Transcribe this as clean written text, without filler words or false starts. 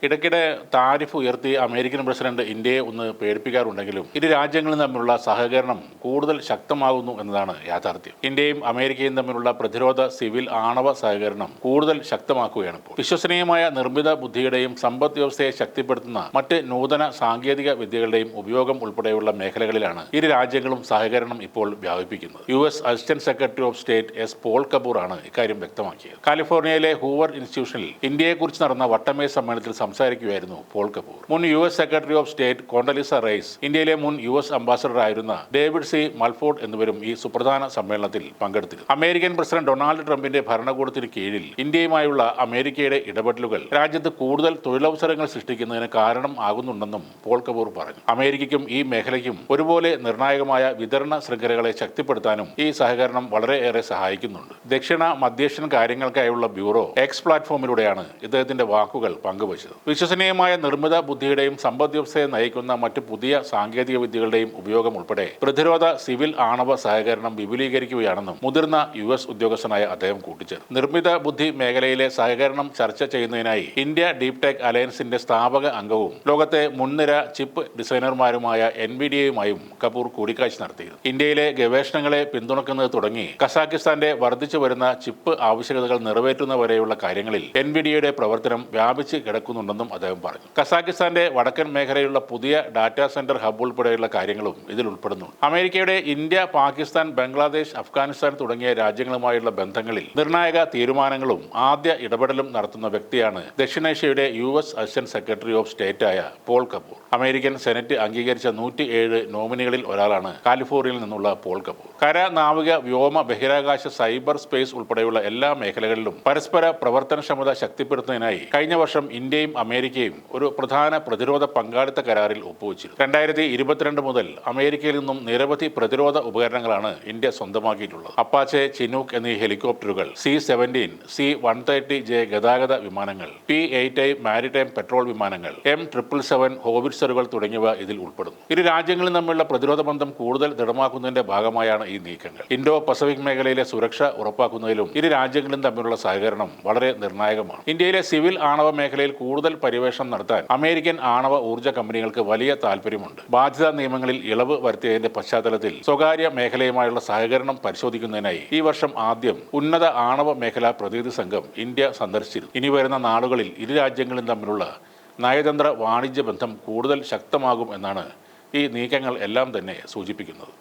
ഇടയ്ക്കിടെ താരിഫ് ഉയർത്തി American president ഇന്ത്യയെ ഒന്ന് പേടിപ്പിക്കാറുണ്ടെങ്കിലും ഇരു രാജ്യങ്ങളും തമ്മിലുള്ള സഹകരണം കൂടുതൽ ശക്തമാകുന്നു എന്നതാണ് യാഥാർത്ഥ്യം. ഇന്ത്യയും അമേരിക്കയും തമ്മിലുള്ള പ്രതിരോധ, സിവിൽ, ആണവ സഹകരണം കൂടുതൽ ശക്തമാക്കുകയാണ് ഇപ്പോൾ. വിശ്വസനീയമായ നിർമ്മിത ബുദ്ധിയുടെയും സമ്പദ് വ്യവസ്ഥയെ ശക്തിപ്പെടുത്തുന്ന മറ്റ് നൂതന സാങ്കേതിക വിദ്യകളുടെയും ഉപയോഗം ഉൾപ്പെടെയുള്ള മേഖലകളിലാണ് ഇരു രാജ്യങ്ങളും സഹകരണം ഇപ്പോൾ വ്യാപിപ്പിക്കുന്നത്. US assistant secretary of state S Paul Kapur ആണ് ഇക്കാര്യം വ്യക്തമാക്കിയത്. കാലിഫോർണിയയിലെ ഹൂവർ ഇൻസ്റ്റിറ്റ്യൂഷനിൽ ഇന്ത്യയെക്കുറിച്ച് നടന്ന വട്ടമേശ സമ്മേളനത്തിൽ സംസാരിക്കുകയായിരുന്നു പോൾ കപൂർ. മുൻ US secretary of state Condoleezza Rice, ഇന്ത്യയിലെ മുൻ US അംബാസഡർ ആയിരുന്ന ഡേവിഡ് സി മൾഫോർഡ് എന്നിവരും ഈ സുപ്രധാന സമ്മേളനത്തിൽ പങ്കെടുത്തിരുന്നു. അമേരിക്കൻ പ്രസിഡന്റ് ഡൊണാൾഡ് ട്രംപിന്റെ ഭരണകൂടത്തിന് കീഴിൽ ഇന്ത്യയുമായുള്ള അമേരിക്കയുടെ ഇടപെടലുകൾ രാജ്യത്ത് കൂടുതൽ തൊഴിലവസരങ്ങൾ സൃഷ്ടിക്കുന്നതിന് കാരണം ആകുന്നുണ്ടെന്നും പോൾ കപൂർ പറഞ്ഞു. അമേരിക്കയ്ക്കും ഈ മേഖലയ്ക്കും ഒരുപോലെ നിർണായകമായ വിതരണ ശൃംഖലകളെ ശക്തിപ്പെടുത്താനും ഈ സഹകരണം വളരെയേറെ സഹായിക്കുന്നുണ്ട്. ദക്ഷിണ മധ്യേഷ്യൻ കാര്യങ്ങൾക്കായുള്ള ബ്യൂറോ എക്സ് പ്ലാറ്റ്ഫോമിലൂടെയാണ് ഇദ്ദേഹത്തിന്റെ വാക്കുകൾ പങ്കുവച്ചത്. വിശ്വസനീയമായ നിർമ്മിത ബുദ്ധിയുടെയും സമ്പദ് വ്യവസ്ഥയെ നയിക്കുന്ന മറ്റ് പുതിയ സാങ്കേതിക വിദ്യകളുടെയും ഉപയോഗം ഉൾപ്പെടെ പ്രതിരോധ, സിവിൽ, ആണവ സഹകരണം വിപുലീകരിക്കുകയാണെന്നും മുതിർന്ന US ഉദ്യോഗസ്ഥനായ അദ്ദേഹം കൂട്ടിച്ചേർത്തു. നിർമ്മിത ബുദ്ധി മേഖലയിലെ സഹകരണം ചർച്ച ചെയ്യുന്നതിനായി ഇന്ത്യ ഡീപ് ടെക് അലയൻസിന്റെ സ്ഥാപക അംഗവും ലോകത്തെ മുൻനിര ചിപ്പ് ഡിസൈനർമാരുമായ NVIDIAയുമായും കപൂർ കൂടിക്കാഴ്ച നടത്തിയിരുന്നു. ഇന്ത്യയിലെ ഗവേഷണങ്ങളെ പിന്തുണക്കുന്നത് തുടങ്ങി കസാഖിസ്ഥാന്റെ വർദ്ധിച്ചു വരുന്ന ചിപ്പ് ആവശ്യകതകൾ നിറവേറ്റുന്നവരെയുള്ള കാര്യങ്ങളിൽ NVIDIAയുടെ പ്രവർത്തനം വ്യാപിച്ച് കിടക്കുന്നുണ്ടെന്നും അദ്ദേഹം പറഞ്ഞു. കസാഖിസ്ഥാന്റെ വടക്കൻ മേഖലയിലുള്ള പുതിയ ഡാറ്റാ സെന്റർ ഹബ് ഉൾപ്പെടെയുള്ള കാര്യങ്ങളും ഇതിൽ ഉൾപ്പെടുന്നു. അമേരിക്കയുടെ ഇന്ത്യ, പാകിസ്ഥാൻ, ബംഗ്ലാദേശ്, അഫ്ഗാനിസ്ഥാൻ തുടങ്ങിയ രാജ്യങ്ങളുമായുള്ള ബന്ധങ്ങളിൽ നിർണായക തീരുമാനങ്ങളും ആദ്യ ഇടപെടലും നടത്തുന്ന വ്യക്തിയാണ് ദക്ഷിണേഷ്യയുടെ US അസിസ്റ്റന്റ് സെക്രട്ടറി ഓഫ് സ്റ്റേറ്റായ പോൾ കപൂർ. അമേരിക്കൻ സെനറ്റ് അംഗീകരിച്ച 107 നോമിനികളിൽ ഒരാളാണ് കാലിഫോർണിയയിൽ നിന്നുള്ള പോൾ കപൂർ. കര, നാവിക, വ്യോമ, ബഹിരാകാശ, സൈബർ സ്പേസ് ഉൾപ്പെടെയുള്ള എല്ലാ മേഖലകളിലും പരസ്പര പ്രവർത്തനക്ഷമത ശക്തിപ്പെടുത്തുന്നതിനായി കഴിഞ്ഞ വർഷം ഇന്ത്യയും അമേരിക്കയും ഒരു പ്രധാന പ്രതിരോധ പങ്കാളിത്ത കരാറിൽ ഒപ്പുവെച്ചിരുന്നു. 2022 മുതൽ അമേരിക്കയിൽ നിന്നും നിരവധി പ്രതിരോധ ഉപകരണങ്ങളാണ് ഇന്ത്യ സ്വന്തമാക്കിയിട്ടുള്ളത്. അപ്പാച്ചെ, ചിനൂക്ക് എന്നീ ഹെലികോപ്റ്ററുകൾ, C-17, C-130J ഗതാഗത വിമാനങ്ങൾ, P-8I മാരിടൈം പെട്രോൾ വിമാനങ്ങൾ, M777 ഹോവിറ്റ്സറുകൾ തുടങ്ങിയവ ഇതിൽ ഉൾപ്പെടുന്നു. ഇരു രാജ്യങ്ങളും തമ്മിലുള്ള പ്രതിരോധ ബന്ധം കൂടുതൽ ദൃഢമാക്കുന്നതിന്റെ ഭാഗമായാണ് ഈ നീക്കങ്ങൾ. ഇൻഡോ പസഫിക് മേഖലയിലെ സുരക്ഷ ഉറപ്പാക്കുന്നതിലും ഇരു രാജ്യങ്ങളും തമ്മിലുള്ള സഹകരണം വളരെ നിർണായകമാണ്. ഇന്ത്യയിലെ സിവിൽ, ആണവ മേഖലയിൽ കൂടുതൽ പര്യവേഷണം നടത്താൻ അമേരിക്കൻ ആണവ ഊർജ്ജ കമ്പനികൾക്ക് വലിയ താൽപ്പര്യമുണ്ട്. ബാധ്യതാ നിയമങ്ങളിൽ ഇളവ് വരുത്തിയതിന്റെ പശ്ചാത്തലത്തിൽ സ്വകാര്യ മേഖലയുമായുള്ള സഹകരണം പരിശോധിക്കുന്നതിനായി ഈ വർഷം ആദ്യം ഉന്നത ആണവ മേഖലാ പ്രതിനിധി സംഘം ഇന്ത്യ സന്ദർശിച്ചിരുന്നു. ഇനി വരുന്ന നാളുകളിൽ ഇരു രാജ്യങ്ങളും തമ്മിലുള്ള നയതന്ത്ര, വാണിജ്യ ബന്ധം കൂടുതൽ ശക്തമാകും എന്നാണ് ഈ നീക്കങ്ങൾ എല്ലാം തന്നെ സൂചിപ്പിക്കുന്നത്.